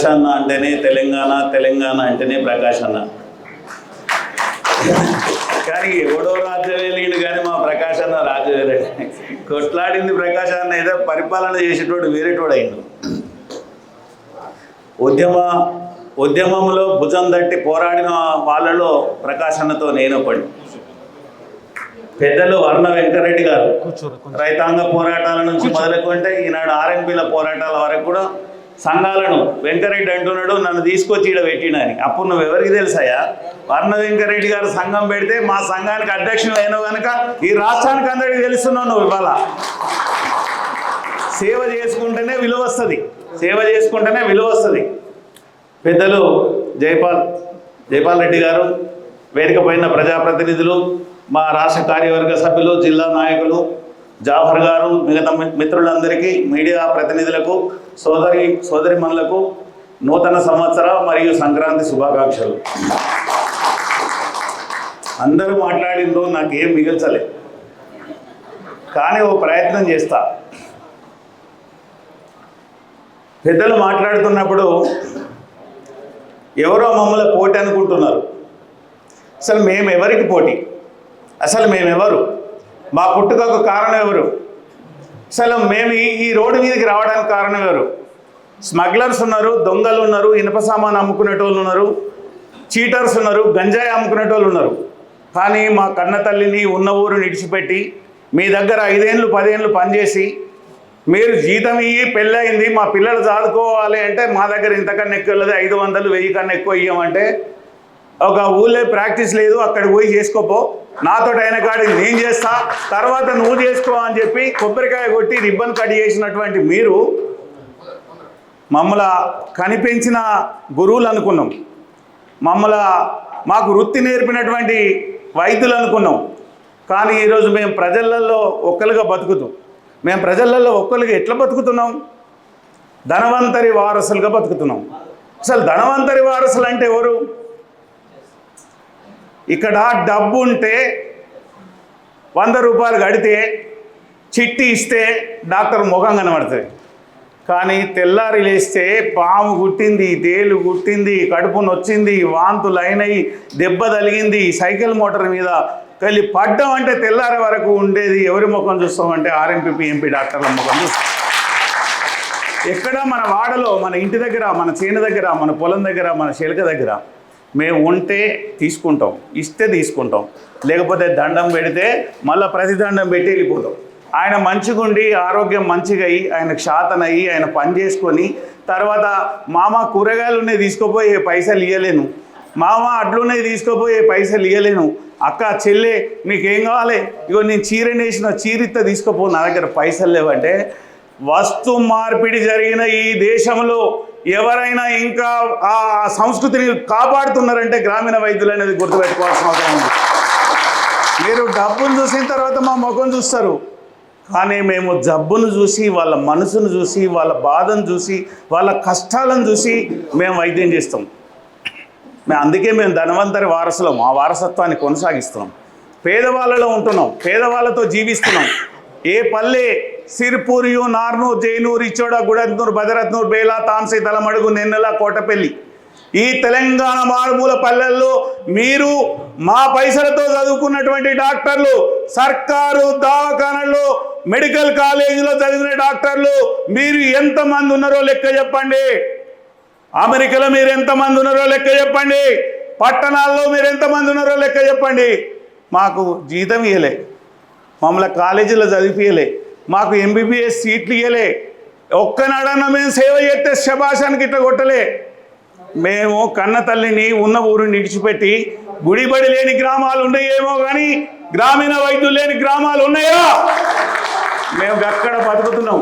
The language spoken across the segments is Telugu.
ప్రకాశన్న అంటేనే తెలంగాణ, తెలంగాణ అంటేనే ప్రకాశన్న. కానీ ఎవడో రాజ్యం వెళ్ళిండు కానీ మా ప్రకాశన్న రాజ్యం వెళ్ళాడు. కొట్లాడింది ప్రకాశన్న ఏదో పరిపాలన చేసేటోడు వేరేటోడు అయిండు. ఉద్యమంలో భుజం తట్టి పోరాడిన వాళ్ళలో ప్రకాశన్నతో నేనొకడు. పెద్దలు వర్ణ వెంకరెడ్డి గారు రైతాంగ పోరాటాల నుంచి మొదలుకుంటే ఈనాడు ఆర్ఎంపీల పోరాటాల వరకు కూడా సంఘాలను వెంకరెడ్డి అంటున్నాడు నన్ను తీసుకొచ్చి ఈడ పెట్టినని. అప్పుడు నువ్వు ఎవరికి తెలుసాయా? వర్ణ వెంకరెడ్డి గారు సంఘం పెడితే మా సంఘానికి అధ్యక్షులు అయినావు కనుక ఈ రాష్ట్రానికి అందరికీ తెలుస్తున్నావు. నువ్వు ఇవాళ సేవ చేసుకుంటేనే విలువ వస్తుంది, సేవ చేసుకుంటేనే విలువ వస్తుంది. పెద్దలు జైపాల్ రెడ్డి గారు, వేదిక పైన ప్రజాప్రతినిధులు, మా రాష్ట్ర కార్యవర్గ సభ్యులు, జిల్లా నాయకులు, జాఫర్ గారు, మిగతా మిత్రులందరికీ, మీడియా ప్రతినిధులకు, సోదరిమణులకు నూతన సంవత్సర మరియు సంక్రాంతి శుభాకాంక్షలు. అందరూ మాట్లాడిందో నాకేం మిగల్చలే, కానీ ఓ ప్రయత్నం చేస్తా. పెద్దలు మాట్లాడుతున్నప్పుడు ఎవరో మమ్మల్ని పోటీ అనుకుంటున్నారు. అసలు మేము ఎవరికి పోటీ? అసలు మేమెవరు? మా పుట్టుకకు కారణం ఎవరు? అసలు మేము ఈ రోడ్డు మీదకి రావడానికి కారణం ఎవరు? స్మగ్లర్స్ ఉన్నారు, దొంగలు ఉన్నారు, ఇనుప సామాను అమ్ముకునేటోళ్ళు ఉన్నారు, చీటర్స్ ఉన్నారు, గంజాయి అమ్ముకునేటోళ్ళు ఉన్నారు. కానీ మా కన్న తల్లిని ఉన్న ఊరు నిడిచిపెట్టి మీ దగ్గర 5 ఏళ్ళు 10 ఏళ్ళు పనిచేసి మీరు జీతం ఇయ్యి పెళ్ళయింది మా పిల్లలు చదువుకోవాలి అంటే మా దగ్గర ఇంతకన్నా ఎక్కువ లేదు, 500 1000 కన్నా ఎక్కువ ఇయ్యమంటే ఒక ఊళ్ళో ప్రాక్టీస్ లేదు అక్కడికి పోయి చేసుకోపో, నాతో అయిన కాడికి నేను చేస్తా, తర్వాత నువ్వు చేసుకో అని చెప్పి కొబ్బరికాయ కొట్టి రిబ్బన్ కట్ చేసినటువంటి మీరు మమ్మల్ని కనిపెంచిన గురువులు అనుకున్నాం, మాకు వృత్తి నేర్పినటువంటి వైద్యులు అనుకున్నాం. కానీ ఈరోజు మేము ప్రజలలో ఒక్కలుగా బతుకుతాం. మేము ప్రజలలో ఒక్కరుగా ఎట్లా బతుకుతున్నాం? ధనవంతరి వారసులుగా బతుకుతున్నాం. అసలు ధనవంతరి వారసులు అంటే ఎవరు? ఇక్కడ డబ్బు ఉంటే 100 రూపాయలు కడితే చిట్టి ఇస్తే డాక్టర్ ముఖం కనబడుతుంది. కానీ తెల్లారి లేస్తే పాము గుట్టింది, తేలు గుట్టింది, కడుపు నొచ్చింది, వాంతులు అయినాయి, దెబ్బ తగిలింది, సైకిల్ మోటార్ మీద కలిసి పడ్డం అంటే తెల్లారి వరకు ఉండేది ఎవరి ముఖం చూస్తామంటే ఆర్ఎంపీ పిఎంపీ డాక్టర్ల ముఖం చూస్తాం. ఎక్కడ మన వాడలో, మన ఇంటి దగ్గర, మన చేను దగ్గర, మన పొలం దగ్గర, మన చిలక దగ్గర మేము ఉంటే తీసుకుంటాం, ఇస్తే తీసుకుంటాం, లేకపోతే దండం పెడితే మళ్ళీ ప్రతి దండం పెట్టి వెళ్ళిపోతాం. ఆయన మంచిగుండి ఆరోగ్యం మంచిగా అయ్యి ఆయనకు శాతనయ్యి ఆయన పని చేసుకొని తర్వాత మామ కూరగాయలు ఉన్నాయి తీసుకుపోయే పైసలు ఇవ్వలేను, మామ అడ్లున్నాయి తీసుకుపోయే పైసలు ఇవ్వలేను, అక్క చెల్లె నీకేం కావాలి, ఇగో నేను చీరనేసిన చీరిత్త తీసుకుపో, నా దగ్గర పైసలు లేవంటే వస్తు మార్పిడి జరిగిన ఈ దేశంలో ఎవరైనా ఇంకా ఆ సంస్కృతిని కాపాడుతున్నారంటే గ్రామీణ వైద్యులు అనేది గుర్తుపెట్టుకోవాల్సిన అవసరం ఉంది. మీరు డబ్బును చూసిన తర్వాత మా ముఖం చూస్తారు, కానీ మేము జబ్బును చూసి వాళ్ళ మనసును చూసి వాళ్ళ బాధను చూసి వాళ్ళ కష్టాలను చూసి మేము వైద్యం చేస్తాం. అందుకే మేము ధనవంతరి వారసులం, ఆ వారసత్వాన్ని కొనసాగిస్తున్నాం. పేదవాళ్ళలో ఉంటున్నాం, పేదవాళ్ళతో జీవిస్తున్నాం. ఏ పల్లె సిర్పూరియు, నార్నూర్, జైనూర్, ఇచ్చోడ, గుడత్నూర్, భద్రత్నూర్, బేలా, తాంసీ, తలమడుగు, నెన్నెల, కోటపల్లి ఈ తెలంగాణ మారుమూల పల్లెల్లో మీరు మా పైసలతో చదువుకున్నటువంటి డాక్టర్లు, సర్కారు దవాఖానల్లో మెడికల్ కాలేజీలో చదివిన డాక్టర్లు మీరు ఎంతమంది ఉన్నారో లెక్క చెప్పండి. అమెరికాలో మీరు ఎంతమంది ఉన్నారో లెక్క చెప్పండి. పట్టణాల్లో మీరు ఎంతమంది ఉన్నారో లెక్క చెప్పండి. మాకు జీతం ఇవ్వలే, మమ్మల్ని కాలేజీలో చదివియలే, మాకు ఎంబీబీఎస్ సీట్లు ఇవ్వలే, ఒక్కనాడన్నా మేము సేవ చేస్తే శభాషానికి ఇట్లా కొట్టలే. మేము కన్న తల్లిని ఉన్న ఊరిని విడిచిపెట్టి గుడిబడి లేని గ్రామాలు ఉన్నాయేమో కానీ గ్రామీణ వైద్యులు లేని గ్రామాలు ఉన్నాయా? మేము గక్కడ బతుకుతున్నాం.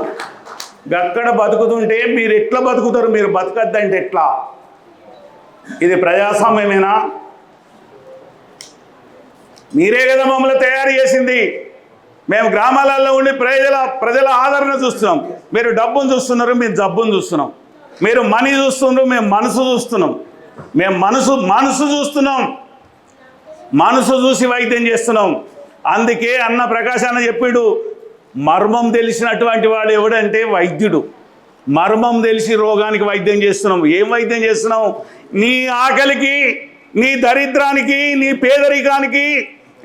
గక్కడ బతుకుతుంటే మీరు ఎట్లా బతుకుతారు? మీరు బతకద్దంటే ఎట్లా? ఇది ప్రజాస్వామ్యమేనా? మీరే కదా మమ్మల్ని తయారు చేసింది. మేము గ్రామాలలో ఉండి ప్రజల ఆదరణ చూస్తున్నాం. మీరు డబ్బును చూస్తున్నారు, మేము జబ్బును చూస్తున్నాం. మీరు మనీ చూస్తున్నారు, మేము మనసు చూస్తున్నాం. మేము మనసు చూస్తున్నాం, మనసు చూసి వైద్యం చేస్తున్నాం. అందుకే అన్న ప్రకాశ్ అన్న చెప్పాడు, మర్మం తెలిసినటువంటి వాడు ఎవడంటే వైద్యుడు. మర్మం తెలిసి రోగానికి వైద్యం చేస్తున్నాం. ఏం వైద్యం చేస్తున్నాం? నీ ఆకలికి, నీ దరిద్రానికి, నీ పేదరికానికి,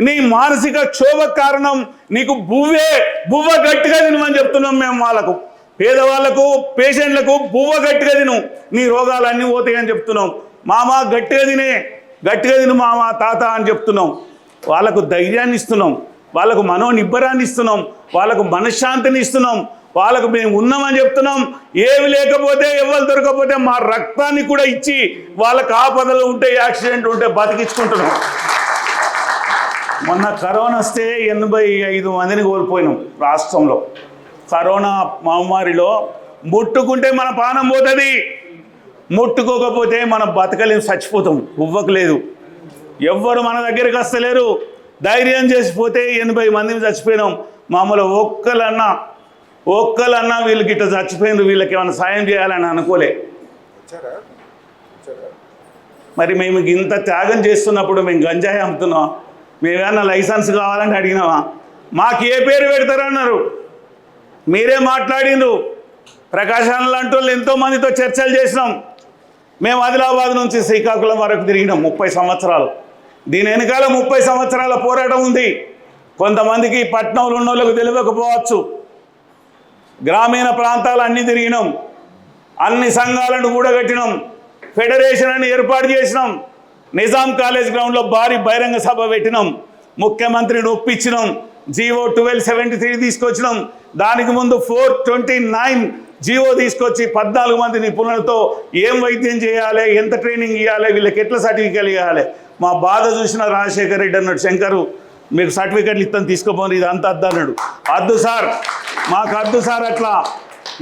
నీ మానసిక క్షోభకు కారణం నీకు బువ్వ గట్టిగా తినమని చెప్తున్నాం మేము. వాళ్ళకు, పేదవాళ్లకు, పేషెంట్లకు బువ్వ గట్టిగా తిను, నీ రోగాలన్నీ పోతాయని చెప్తున్నాం. మామ గట్టిగా తిను మామ, తాత అని చెప్తున్నాం. వాళ్ళకు ధైర్యాన్ని ఇస్తున్నాం, వాళ్ళకు మనోనిబ్బరాన్ని ఇస్తున్నాం, వాళ్ళకు మనశ్శాంతిని ఇస్తున్నాం, వాళ్ళకు మేము ఉన్నామని చెప్తున్నాం. ఏమి లేకపోతే, ఎవరు దొరకకపోతే మా రక్తాన్ని కూడా ఇచ్చి వాళ్ళకు ఆపదలు ఉంటే, యాక్సిడెంట్ ఉంటే బతికించుకుంటున్నాం. మొన్న కరోనా వస్తే 85 మందిని కోల్పోయినాం రాష్ట్రంలో. కరోనా మహమ్మారిలో ముట్టుకుంటే మన ప్రాణం పోతుంది, ముట్టుకోకపోతే మనం బతకలేము, చచ్చిపోతాం. ఉవ్వకు లేదు, ఎవ్వరు మన దగ్గరికి వస్తలేరు. ధైర్యం చేసిపోతే 80 మందిని చచ్చిపోయినాం. మామూలు ఒక్కలన్నా వీళ్ళకి ఇట్లా చచ్చిపోయినారు, వీళ్ళకి ఏమైనా సాయం చేయాలని అనుకోలే. మరి మేము ఇంత త్యాగం చేస్తున్నప్పుడు మేము గంజాయి అమ్ముతున్నాం, మేమేమన్నా లైసెన్స్ కావాలని అడిగినావా? మాకు ఏ పేరు పెడతారన్నారు, మీరే మాట్లాడిండ్రు. ప్రకాశం లాంటి వాళ్ళు ఎంతోమందితో చర్చలు చేసినాం. మేము ఆదిలాబాద్ నుంచి శ్రీకాకుళం వరకు తిరిగినాం 30 సంవత్సరాలు. దీని వెనకాల 30 సంవత్సరాల పోరాటం ఉంది. కొంతమందికి పట్టణంలో ఉన్న వాళ్ళకు తెలియకపోవచ్చు. గ్రామీణ ప్రాంతాలు అన్నీ తిరిగినాం, అన్ని సంఘాలను కూడగట్టినాం, ఫెడరేషన్ అని ఏర్పాటు చేసినాం, నిజాం కాలేజ్ గ్రౌండ్లో భారీ బహిరంగ సభ పెట్టినాం, ముఖ్యమంత్రిని ఒప్పించినాం, జీవో 1273 తీసుకొచ్చినాం. దానికి ముందు 429 జీవో తీసుకొచ్చి 14 మంది నిపుణులతో ఏం వైద్యం చేయాలి, ఎంత ట్రైనింగ్ ఇవ్వాలి, వీళ్ళకి ఎట్లా సర్టిఫికెట్లు ఇవ్వాలి. మా బాధ చూసిన రాజశేఖర్ రెడ్డి అన్నాడు, శంకరు మీకు సర్టిఫికెట్లు ఇస్తాను తీసుకోపోని, ఇది అంత అద్దు అన్నాడు. అద్దు సార్, మాకు అద్దు సార్. అట్లా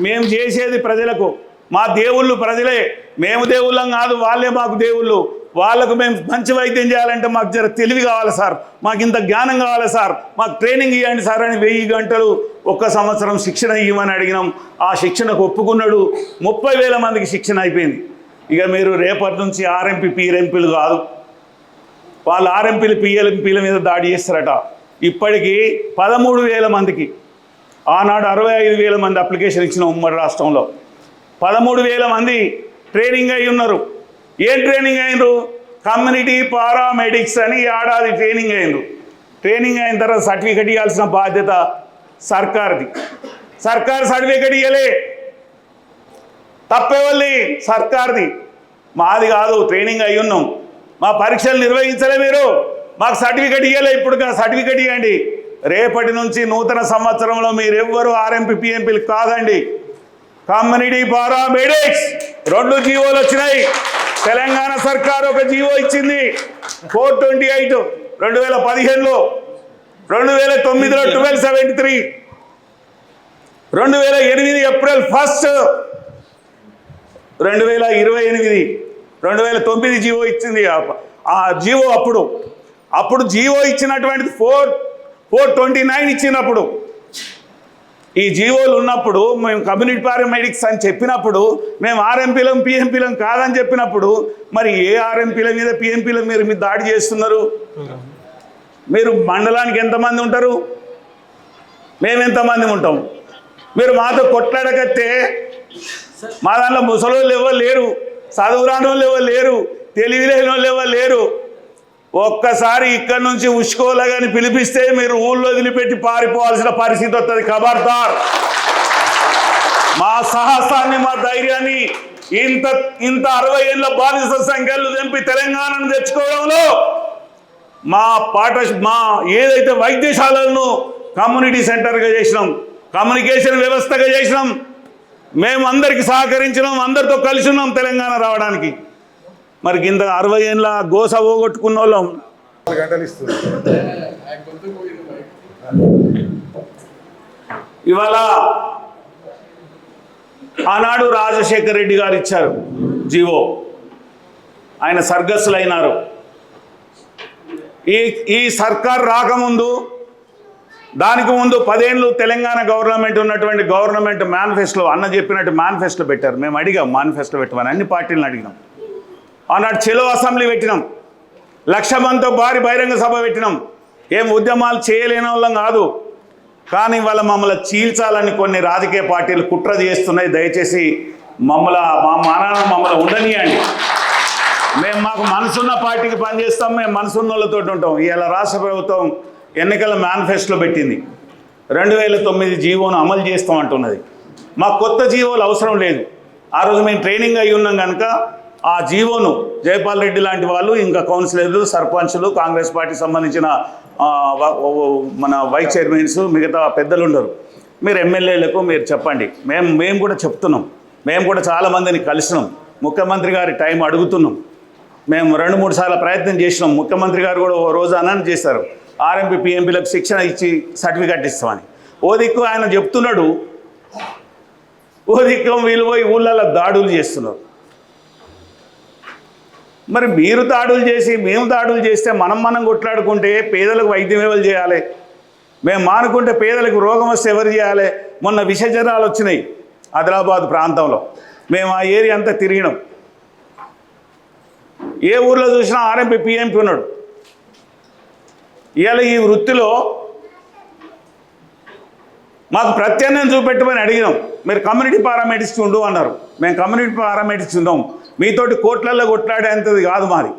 మేము చేసేది ప్రజలకు, మా దేవుళ్ళు ప్రజలే, మేము దేవుళ్ళం కాదు, వాళ్ళే మాకు దేవుళ్ళు. వాళ్ళకు మేము మంచి వైద్యం చేయాలంటే మాకు జర తెలివి కావాలి సార్, మాకు ఇంత జ్ఞానం కావాలి సార్, మాకు ట్రైనింగ్ ఇవ్వండి సార్ అని 1000 గంటలు 1 సంవత్సరం శిక్షణ ఇవ్వమని అడిగినాం. ఆ శిక్షణకు ఒప్పుకున్నాడు. 30,000 మందికి శిక్షణ అయిపోయింది. ఇక మీరు రేపటి నుంచి ఆర్ఎంపీ పీఎంపీలు కాదు, వాళ్ళు ఆర్ఎంపీలు పిఎల్ఎంపీల మీద దాడి చేస్తారట. ఇప్పటికీ 13,000 మందికి, ఆనాడు 65,000 మంది అప్లికేషన్ ఇచ్చిన ఉమ్మడి రాష్ట్రంలో 13,000 మంది ట్రైనింగ్ అయి ఉన్నారు. ఏం ట్రైనింగ్ అయినరు? కమ్యూనిటీ పారామెడిక్స్ అని ఏడాది ట్రైనింగ్ అయినరు. ట్రైనింగ్ అయిన తర్వాత సర్టిఫికెట్ ఇవ్వాల్సిన బాధ్యత సర్కార్ది. సర్కార్ సర్టిఫికెట్ ఇవ్వలే, తప్పేవాళ్ళి సర్కార్ది, మాది కాదు. ట్రైనింగ్ అయి ఉన్నాం, మా పరీక్షలు నిర్వహించలే, మీరు మాకు సర్టిఫికెట్ ఇవ్వలే. ఇప్పుడు సర్టిఫికెట్ ఇవ్వండి. రేపటి నుంచి నూతన సంవత్సరంలో మీరెవ్వరూ ఆర్ఎంపీ పిఎంపీలు కాదండి. కమ్యూనిటీ పారామెడిక్స్ 2 జీవోలు వచ్చినాయి. తెలంగాణ సర్కారు ఒక జీవో ఇచ్చింది 428 2015లో, 2009లో 1273, 2008 ఏప్రిల్ 1 2028, 2009 జీవో ఇచ్చింది. ఆ జీవో అప్పుడు జీవో ఇచ్చినటువంటిది 429 ఇచ్చినప్పుడు, ఈ జీవోలు ఉన్నప్పుడు మేము కమ్యూనిటీ పారామెడిక్స్ అని చెప్పినప్పుడు, మేము ఆర్ఎంపీలం పిఎంపీలం కాదని చెప్పినప్పుడు, మరి ఏ ఆర్ఎంపీల మీద పిఎంపీల మీరు దాడి చేస్తున్నారు? మీరు మండలానికి ఎంతమంది ఉంటారు? మేము ఎంతమంది ఉంటాం? మీరు మాతో కొట్లాడకత్తే, మా దాంట్లో ముసలోళ్ళు ఎవరు లేరు, చదువురాని వాళ్ళు ఎవరు లేరు, తెలివిలేని వాళ్ళు ఎవరు లేరు. ఒక్కసారి ఇక్కడి నుంచి ఉష్కోలగాని పిలిపిస్తే మీరు ఊళ్ళో వదిలిపెట్టి పారిపోవాల్సిన పరిస్థితి వస్తుంది. ఖబర్దార్. మా సాహసాన్ని, మా ధైర్యాన్ని, ఇంత 60 ఏళ్ళ బానిస సంఖ్యలు తెంపి తెలంగాణను తెచ్చుకోవడంలో మా ఏదైతే వైద్యశాలలను కమ్యూనిటీ సెంటర్గా చేసినాం, కమ్యూనికేషన్ వ్యవస్థగా చేసినాం, మేము అందరికి సహకరించినాం, అందరితో కలిసి ఉన్నాం తెలంగాణ రావడానికి. మరి కింద 60 ఏళ్ళ గోస పోగొట్టుకున్న వాళ్ళం. ఇవాళ ఆనాడు రాజశేఖర్ రెడ్డి గారు ఇచ్చారు జీవో, ఆయన సర్గస్సులు అయినారు. ఈ సర్కార్ రాకముందు, దానికి ముందు 10 ఏళ్ళు తెలంగాణ గవర్నమెంట్ ఉన్నటువంటి గవర్నమెంట్ మేనిఫెస్టో, అన్న చెప్పినట్టు మేనిఫెస్టో పెట్టారు. మేము అడిగాం మేనిఫెస్టో పెట్టమని, అన్ని పార్టీలను అడిగినాం. ఆనాడు చెలో అసెంబ్లీ పెట్టినాం, 1,00,000 మందితో భారీ బహిరంగ సభ పెట్టినాం. ఏం ఉద్యమాలు చేయలేని వాళ్ళం కాదు. కానీ వాళ్ళ మమ్మల్ని చీల్చాలని కొన్ని రాజకీయ పార్టీలు కుట్ర చేస్తున్నాయి. దయచేసి మా మానాన్న మమ్మల్ని ఉండనియండి. మేము మాకు మనసున్న పార్టీకి పనిచేస్తాం, మేము మనసున్న వాళ్ళతో ఉంటాం. ఇవాళ రాష్ట్ర ప్రభుత్వం ఎన్నికల మేనిఫెస్టోలో పెట్టింది 2009 జీవోను అమలు చేస్తామంటున్నది. మాకు కొత్త జీవోలు అవసరం లేదు. ఆ రోజు మేము ట్రైనింగ్ అయి ఉన్నాం కనుక ఆ జీవోను జైపాల్ రెడ్డి లాంటి వాళ్ళు, ఇంకా కౌన్సిలర్లు, సర్పంచులు, కాంగ్రెస్ పార్టీకి సంబంధించిన మన వైస్ చైర్మన్స్, మిగతా పెద్దలు ఉండరు. మీరు ఎమ్మెల్యేలకు మీరు చెప్పండి. మేము కూడా చెప్తున్నాం. మేము కూడా చాలామందిని కలిసినాం. ముఖ్యమంత్రి గారి టైం అడుగుతున్నాం. మేము 2-3 సార్లు ప్రయత్నం చేసినాం. ముఖ్యమంత్రి గారు కూడా ఓ రోజు అనౌన్స్ చేశారు, ఆర్ఎంపీ పిఎంపీలకు శిక్షణ ఇచ్చి సర్టిఫికెట్ ఇస్తామని. ఓ దిక్కు ఆయన చెప్తున్నాడు, ఓ దిక్కు వీళ్ళు పోయి ఊళ్ళల్లో దాడులు చేస్తున్నారు. మరి మీరు దాడులు చేసి మేము దాడులు చేస్తే మనం కొట్లాడుకుంటే పేదలకు వైద్యం ఎవరు చేయాలి? మేము మానుకుంటే పేదలకు రోగం వస్తే ఎవరు చేయాలి? మొన్న విషజ్వరాలు వచ్చినాయి ఆదిలాబాద్ ప్రాంతంలో. మేము ఆ ఏరియా అంతా తిరిగినాం. ఏ ఊర్లో చూసినా ఆర్ఎంపీ పిఎంపీ ఉన్నాడు. ఇవాళ ఈ వృత్తిలో మాకు ప్రత్యామ్నాయం చూపెట్టమని అడిగినాం. మీరు కమ్యూనిటీ పారామెడిక్స్ ఉండు అన్నారు. మేము కమ్యూనిటీ పారామెడిక్స్ ఉన్నాం. మీతోటి కోట్లల్లో కొట్లాడేంతది కాదు మాది.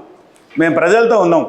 మేము ప్రజలతో ఉన్నాం.